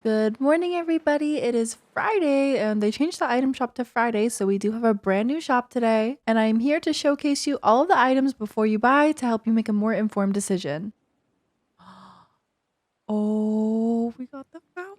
Good morning, everybody. It is Friday, and they changed the item shop to Friday, so we do have a brand new shop today. And I'm here to showcase you all of the items before you buy to help you make a more informed decision. Oh, we got the fountain.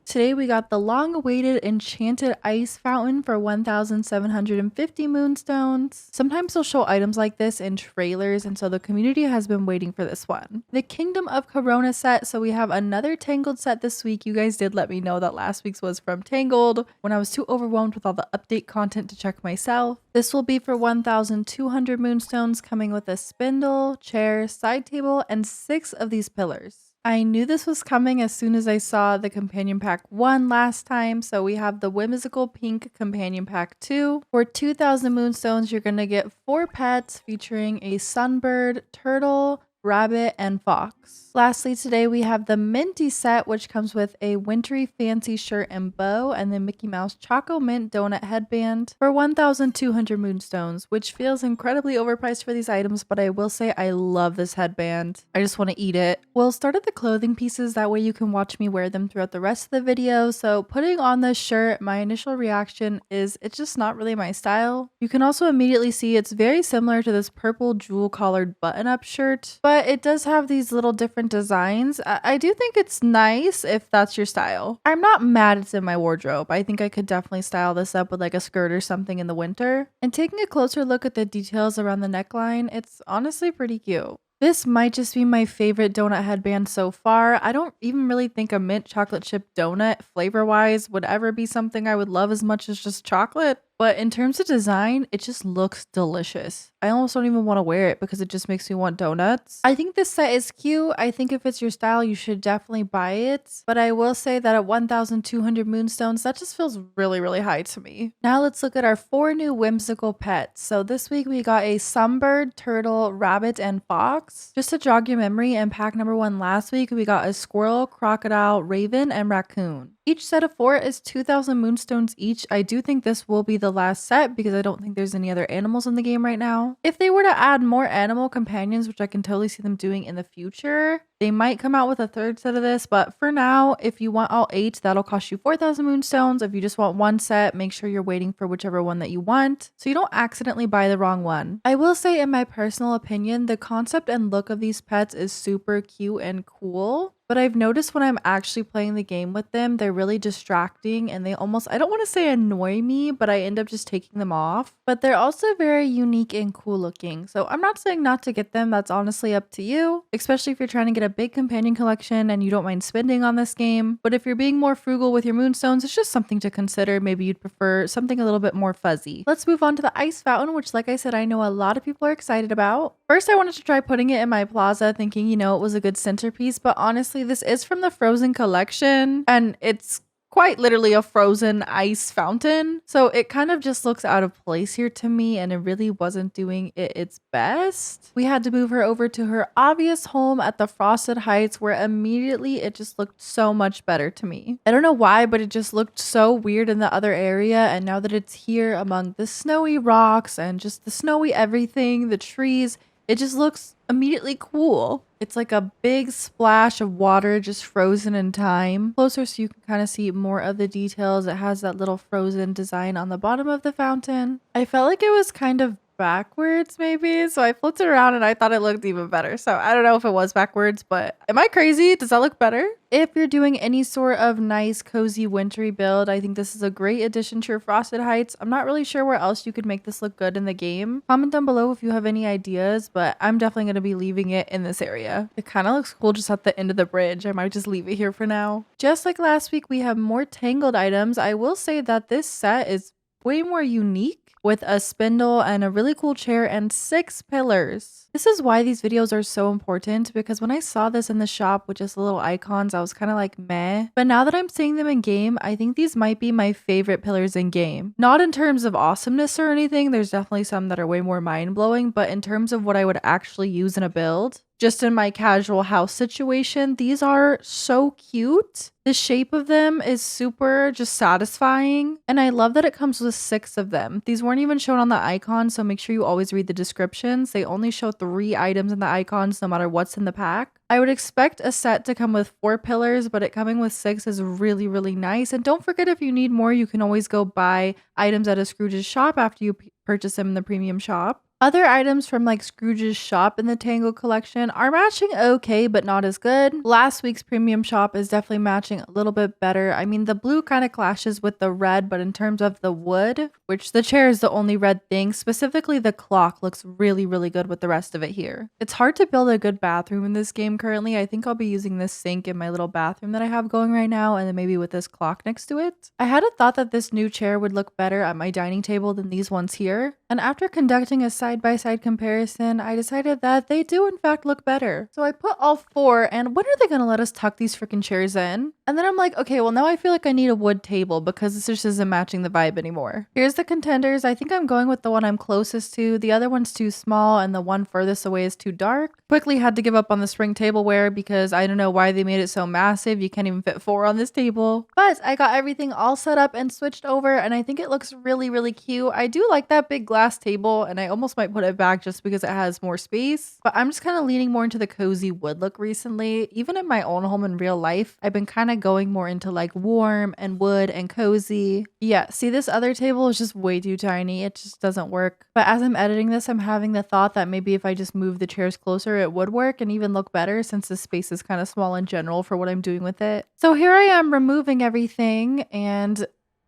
Today we got the long-awaited enchanted ice fountain for 1,750 moonstones. Sometimes they'll show items like this in trailers, and so the community has been waiting for this one. The Kingdom of Corona set, so we have another Tangled set this week. You guys did let me know that last week's was from Tangled when I was too overwhelmed with all the update content to check myself. This will be for 1,200 moonstones, coming with a spindle, chair, side table, and 6 of these pillars. I knew this was coming as soon as I saw the companion pack 1 last time, so we have the whimsical pink companion pack 2. For 2,000 moonstones, you're going to get 4 pets featuring a sunbird, turtle, rabbit, and fox. Lastly, today we have the minty set, which comes with a wintry fancy shirt and bow, and the Mickey Mouse Choco Mint donut headband for 1,200 moonstones, which feels incredibly overpriced for these items, but I will say I love this headband. I just want to eat it. We'll start at the clothing pieces, that way you can watch me wear them throughout the rest of the video. So putting on this shirt, my initial reaction is it's just not really my style. You can also immediately see it's very similar to this purple jewel collared button-up shirt, but it does have these little different designs. I do think it's nice if that's your style. I'm not mad it's in my wardrobe. I think I could definitely style this up with like a skirt or something in the winter. And taking a closer look at the details around the neckline, it's honestly pretty cute. This might just be my favorite donut headband so far. I don't even really think a mint chocolate chip donut flavor-wise would ever be something I would love as much as just chocolate. But in terms of design, it just looks delicious. I almost don't even want to wear it because it just makes me want donuts. I think this set is cute. I think if it's your style, you should definitely buy it. But I will say that at 1,200 moonstones, that just feels really, really high to me. Now let's look at our 4 new whimsical pets. So this week we got a sunbird, turtle, rabbit, and fox. Just to jog your memory, in pack number 1 last week, we got a squirrel, crocodile, raven, and raccoon. Each set of 4 is 2,000 moonstones each. I do think this will be the last set because I don't think there's any other animals in the game right now. If they were to add more animal companions, which I can totally see them doing in the future, they might come out with a 3rd set of this, but for now, if you want all 8, that'll cost you 4,000 moonstones. If you just want 1 set, make sure you're waiting for whichever one that you want so you don't accidentally buy the wrong one. I will say, in my personal opinion, the concept and look of these pets is super cute and cool. But I've noticed when I'm actually playing the game with them, they're really distracting and they almost, I don't want to say annoy me, but I end up just taking them off. But they're also very unique and cool looking. So I'm not saying not to get them. That's honestly up to you, especially if you're trying to get a big companion collection and you don't mind spending on this game. But if you're being more frugal with your moonstones, it's just something to consider. Maybe you'd prefer something a little bit more fuzzy. Let's move on to the ice fountain, which, like I said, I know a lot of people are excited about. First, I wanted to try putting it in my plaza thinking, you know, it was a good centerpiece, but honestly, this is from the Frozen collection and it's quite literally a frozen ice fountain. So it kind of just looks out of place here to me and it really wasn't doing it its best. We had to move her over to her obvious home at the Frosted Heights where immediately it just looked so much better to me. I don't know why, but it just looked so weird in the other area, and now that it's here among the snowy rocks and just the snowy everything, the trees, it just looks immediately cool. It's like a big splash of water just frozen in time. Closer so you can kind of see more of the details. It has that little frozen design on the bottom of the fountain. I felt like it was kind of backwards maybe, so I flipped it around and I thought it looked even better. So I don't know if it was backwards, but am I crazy? Does that look better? If you're doing any sort of nice cozy wintry build, I think this is a great addition to your Frosted Heights. I'm not really sure where else you could make this look good in the game. Comment down below if you have any ideas, but I'm definitely going to be leaving it in this area. It kind of looks cool just at the end of the bridge. I might just leave it here for now. Just like last week, we have more Tangled items. I will say that this set is way more unique, with a spindle and a really cool chair and 6 pillars. This is why these videos are so important, because when I saw this in the shop with just the little icons, I was kind of like meh. But now that I'm seeing them in game, I think these might be my favorite pillars in game. Not in terms of awesomeness or anything, there's definitely some that are way more mind-blowing, but in terms of what I would actually use in a build, just in my casual house situation, these are so cute. The shape of them is super just satisfying, and I love that it comes with 6 of them. These weren't even shown on the icon, so make sure you always read the descriptions. They only show 3 items in the icons no matter what's in the pack. I would expect a set to come with 4 pillars, but it coming with 6 is really, really nice. And don't forget, if you need more, you can always go buy items at a Scrooge's shop after you purchase them in the premium shop. Other items from like Scrooge's shop in the Tangled collection are matching okay, but not as good. Last week's premium shop is definitely matching a little bit better. I mean, the blue kind of clashes with the red, but in terms of the wood, which the chair is the only red thing, specifically the clock looks really, really good with the rest of it here. It's hard to build a good bathroom in this game currently. I think I'll be using this sink in my little bathroom that I have going right now, and then maybe with this clock next to it. I had a thought that this new chair would look better at my dining table than these ones here. And after conducting a side-by-side comparison, I decided that they do in fact look better. So I put all 4, and when are they gonna let us tuck these freaking chairs in? And then I'm like, okay, well now I feel like I need a wood table because this just isn't matching the vibe anymore. Here's the contenders. I think I'm going with the one I'm closest to. The other one's too small and the one furthest away is too dark. Quickly had to give up on the spring tableware because I don't know why they made it so massive. You can't even fit 4 on this table. But I got everything all set up and switched over, and I think it looks really, really cute. I do like that big glass table, and I almost might put it back just because it has more space. But I'm just kind of leaning more into the cozy wood look recently. Even in my own home in real life, I've been kind of going more into like warm and wood and cozy. Yeah, see, this other table is just way too tiny. It just doesn't work. But as I'm editing this, I'm having the thought that maybe if I just move the chairs closer, it would work and even look better since the space is kind of small in general for what I'm doing with it. So here I am removing everything, and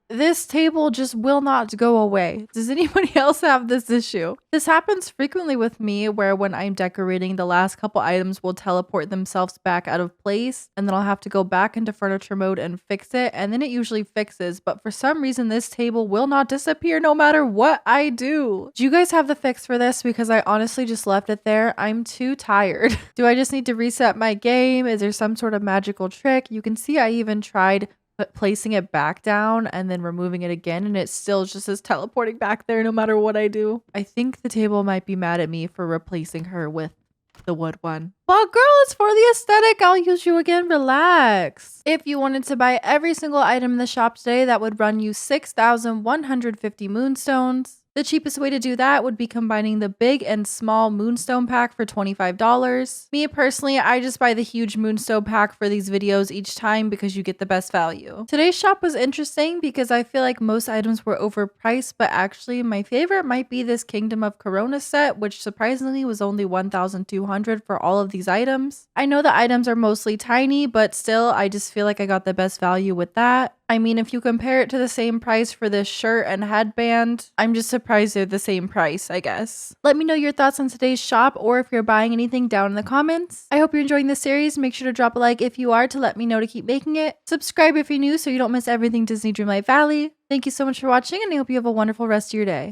this table just will not go away. Does anybody else have this issue? This happens frequently with me where when I'm decorating, the last couple items will teleport themselves back out of place, and then I'll have to go back into furniture mode and fix it, and then it usually fixes. But for some reason, this table will not disappear no matter what I do. Do you guys have the fix for this? Because I honestly just left it there. I'm too tired. Do I just need to reset my game? Is there some sort of magical trick? You can see I even tried placing it back down and then removing it again, and it still just is teleporting back there no matter what I do. I think the table might be mad at me for replacing her with the wood one. Well, girl, it's for the aesthetic. I'll use you again. Relax. If you wanted to buy every single item in the shop today, that would run you 6,150 moonstones. The cheapest way to do that would be combining the big and small moonstone pack for $25. Me personally, I just buy the huge moonstone pack for these videos each time because you get the best value. Today's shop was interesting because I feel like most items were overpriced, but actually my favorite might be this Kingdom of Corona set, which surprisingly was only $1,200 for all of these items. I know the items are mostly tiny, but still, I just feel like I got the best value with that. I mean, if you compare it to the same price for this shirt and headband, I'm just surprised they're the same price, I guess. Let me know your thoughts on today's shop, or if you're buying anything, down in the comments. I hope you're enjoying this series. Make sure to drop a like if you are to let me know to keep making it. Subscribe if you're new so you don't miss everything Disney Dreamlight Valley. Thank you so much for watching, and I hope you have a wonderful rest of your day.